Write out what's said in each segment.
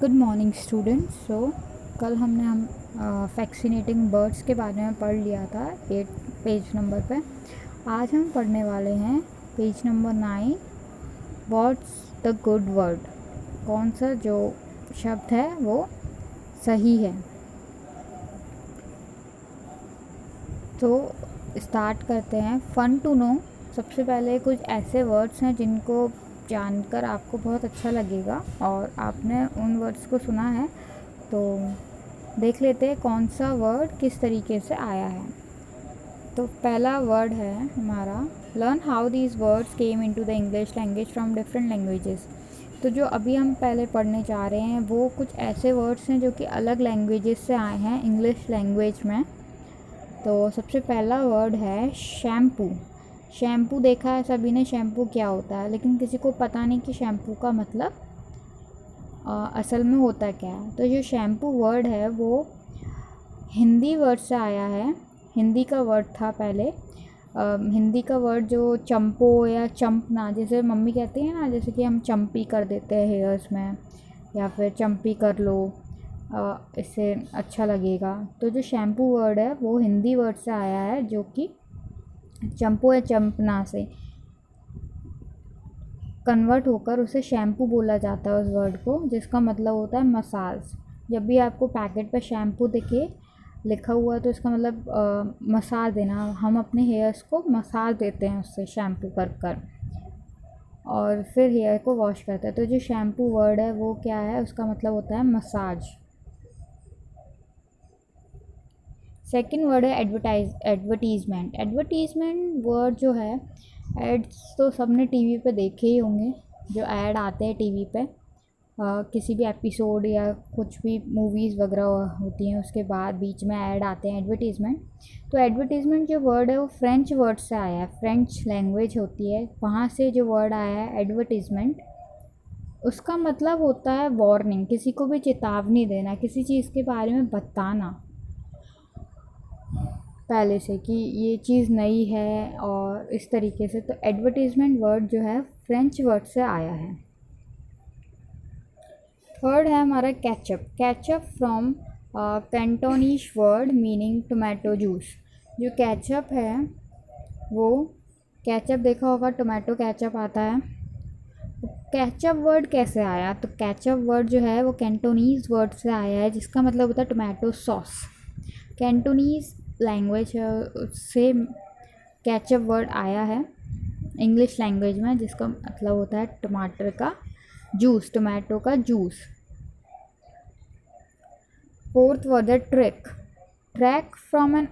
Good morning students. कल हम फैक्सीनेटिंग birds के बारे में पढ़ लिया था 8 पेज नंबर पे। आज हम पढ़ने वाले हैं page number 9, what's the good word. कौन सा जो शब्द है वो सही है। तो स्टार्ट करते हैं। Fun to know. सबसे पहले कुछ ऐसे वर्ड्स हैं जिनको जानकर आपको बहुत अच्छा लगेगा और आपने उन वर्ड्स को सुना है, तो देख लेते हैं कौन सा वर्ड किस तरीके से आया है। तो पहला वर्ड है हमारा, learn how these words came into the English language from different languages. तो जो अभी हम पहले पढ़ने जा रहे हैं वो कुछ ऐसे वर्ड्स हैं जो कि अलग लैंग्वेजेस से आए हैं इंग्लिश लैंग्वेज में। तो सबसे पहला वर्ड है शैम्पू। शैम्पू देखा है सभी ने, शैम्पू क्या होता है, लेकिन किसी को पता नहीं कि शैम्पू का मतलब असल में होता क्या है। तो जो शैम्पू वर्ड है वो हिंदी वर्ड से आया है। हिंदी का वर्ड था पहले। हिंदी का वर्ड जो चंपो या चंपना, जैसे मम्मी कहती है ना, जैसे कि हम चंपी कर देते हैं हेयर्स में, या फिर चंपी कर लो, इससे अच्छा लगेगा। तो जो शैम्पू वर्ड है वो हिंदी वर्ड से आया है, जो कि चंपो या चंपना से कन्वर्ट होकर उसे शैम्पू बोला जाता है उस वर्ड को, जिसका मतलब होता है मसाज। जब भी आपको पैकेट पर शैम्पू दिखे लिखा हुआ तो इसका मतलब मसाज देना। हम अपने हेयर्स को मसाज देते हैं उससे शैम्पू कर और फिर हेयर को वॉश करते हैं। तो जो शैम्पू वर्ड है वो क्या है, उसका मतलब होता है मसाज। सेकंड वर्ड है एडवर्टीज़मेंट। एडवर्टीज़मेंट वर्ड जो है, एड्स तो सबने टीवी पे देखे ही होंगे। जो ऐड आते हैं टीवी पे किसी भी एपिसोड या कुछ भी मूवीज़ वगैरह होती हैं, उसके बाद बीच में ऐड आते हैं, एडवर्टीज़मेंट। तो एडवर्टीज़मेंट जो वर्ड है वो फ्रेंच वर्ड से आया है। फ्रेंच लैंग्वेज होती है, वहाँ से जो वर्ड आया है एडवर्टीज़मेंट। उसका मतलब होता है वार्निंग, किसी को भी चेतावनी देना, किसी चीज़ के बारे में बताना पहले से कि ये चीज़ नई है और इस तरीके से। तो एडवर्टीज़मेंट वर्ड जो है फ्रेंच वर्ड से आया है। थर्ड है हमारा ketchup. Ketchup from Cantonese word meaning tomato juice. जो कैचअप है वो, कैचअप देखा होगा, टोमेटो कैचअप आता है। कैचअप वर्ड कैसे आया? तो कैचअप वर्ड जो है वो कैंटोनीज वर्ड से आया है, जिसका मतलब होता है टोमेटो सॉस। कैंटोनीज लैंग्वेज से कैचअप वर्ड आया है इंग्लिश लैंग्वेज में, जिसका मतलब होता है टमाटर का जूस, टोमेटो का जूस। फोर्थ वर्ड है track. Track from an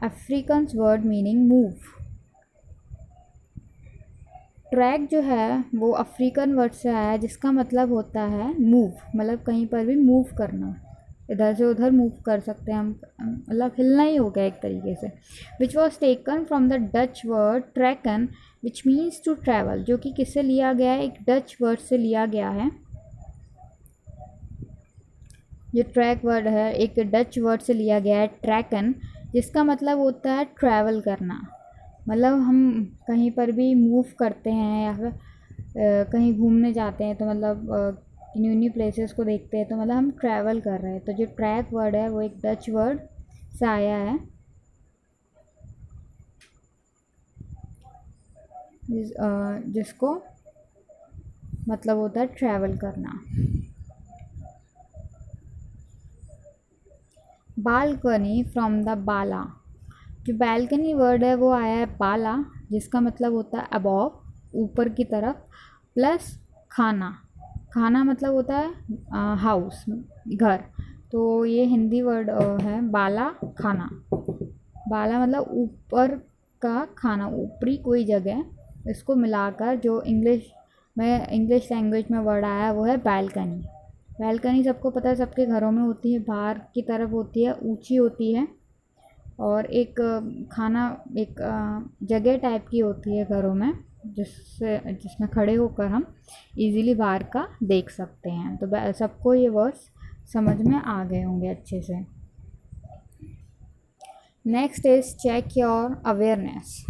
African word meaning move. Track जो है वो अफ्रीकन वर्ड से आया है, जिसका मतलब होता है मूव, मतलब कहीं पर भी मूव करना, इधर से उधर मूव कर सकते हैं हम, मतलब हिलना ही हो गया एक तरीके से। Which was taken from the Dutch word trekken which means to travel. जो कि किससे लिया गया है? एक डच वर्ड से लिया गया है। जो ट्रैक वर्ड है एक डच वर्ड से लिया गया है ट्रैकन, जिसका मतलब होता है ट्रैवल करना। मतलब हम कहीं पर भी मूव करते हैं या फिर कहीं घूमने जाते हैं, तो मतलब न्यू न्यू प्लेसेस को देखते हैं, तो मतलब हम ट्रैवल कर रहे हैं। तो जो ट्रैक वर्ड है वो एक डच वर्ड से आया है, जिसको मतलब होता है ट्रैवल करना। बालकनी फ्रॉम द बाला। जो बालकनी वर्ड है वो आया है बाला, जिसका मतलब होता है अबव, ऊपर की तरफ, प्लस खाना। खाना मतलब होता है हाउस, घर। तो ये हिंदी वर्ड है बाला, खाना। बाला मतलब ऊपर का खाना, ऊपरी कोई जगह। इसको मिलाकर जो इंग्लिश लैंग्वेज में वर्ड आया वो है बालकनी। बालकनी सबको पता है, सबके घरों में होती है, बाहर की तरफ होती है, ऊंची होती है, और एक खाना, एक जगह टाइप की होती है घरों में, जिसमें खड़े होकर हम इजीली बाहर का देख सकते हैं। तो सबको ये वर्ड्स समझ में आ गए होंगे अच्छे से। Next is check your awareness.